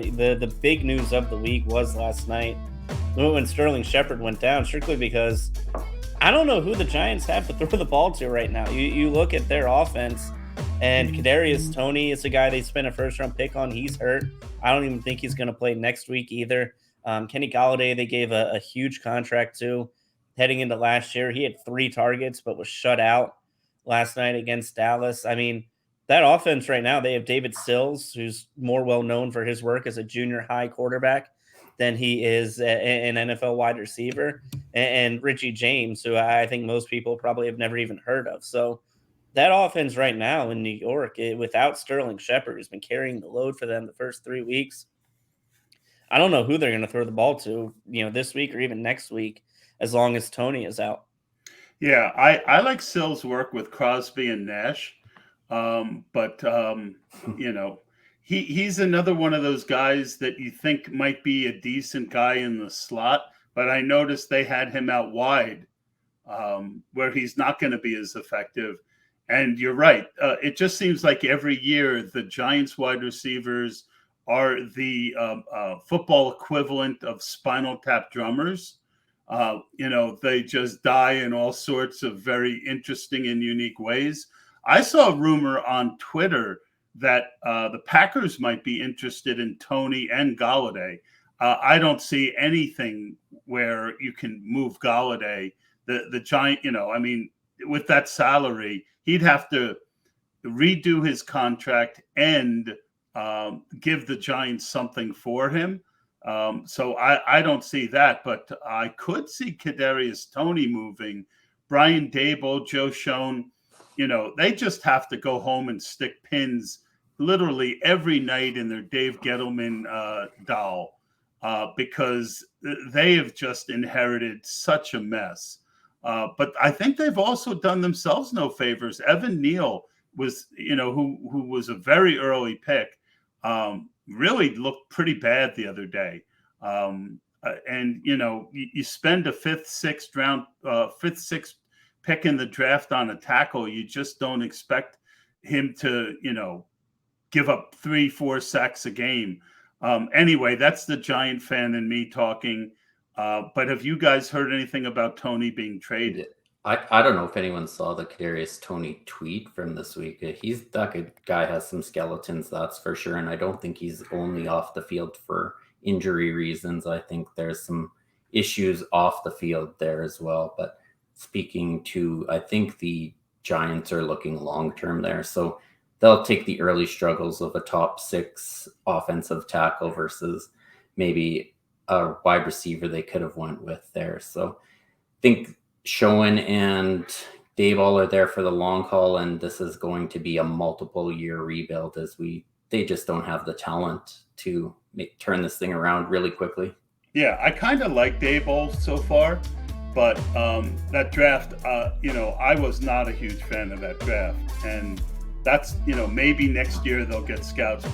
The big news of the week was last night when Sterling Shepard went down, strictly because I don't know who the Giants have to throw the ball to right now. You look at their offense, and Kadarius Toney is a guy they spent a first round pick on. He's hurt. I don't even think he's going to play next week either. Kenny Golladay, they gave a huge contract to heading into last year. He had 3 targets, but was shut out last night against Dallas. I mean, that offense right now, they have David Sills, who's more well known for his work as a junior high quarterback than he is an NFL wide receiver, and Richie James, who I think most people probably have never even heard of. So that offense right now in New York, without Sterling Shepard, who's been carrying the load for them the first 3 weeks, I don't know who they're going to throw the ball to, this week or even next week, as long as Toney is out. Yeah, I like Sills' work with Crosby and Nash, but he's another one of those guys that you think might be a decent guy in the slot, but I noticed they had him out wide, where he's not going to be as effective. And you're right. It just seems like every year the Giants wide receivers are the football equivalent of Spinal Tap drummers. They just die in all sorts of very interesting and unique ways. I saw a rumor on Twitter that the Packers might be interested in Toney and Golladay. I don't see anything where you can move Golladay. The Giant, with that salary, he'd have to redo his contract and give the Giants something for him. So I don't see that, but I could see Kadarius Toney moving. Brian Dable, Joe Schoen, they just have to go home and stick pins literally every night in their Dave Gettleman doll because they have just inherited such a mess. But I think they've also done themselves no favors. Evan Neal was, who was a very early pick, really looked pretty bad the other day. And you spend a fifth, sixth pick in the draft on a tackle. You just don't expect him to, give up 3-4 sacks a game. Anyway, that's the Giant fan in me talking. But have you guys heard anything about Toney being traded? I don't know if anyone saw the Kadarius Toney tweet from this week. That guy has some skeletons, that's for sure. And I don't think he's only off the field for injury reasons. I think there's some issues off the field there as well. But speaking to, I think the Giants are looking long-term there. So they'll take the early struggles of a top 6 offensive tackle versus maybe a wide receiver they could have went with there. So I think Schoen and Dayball are there for the long haul, and this is going to be a multiple year rebuild they just don't have the talent to turn this thing around really quickly. Yeah, I kind of like Dayball so far, but that draft, I was not a huge fan of that draft, and that's, maybe next year they'll get scouts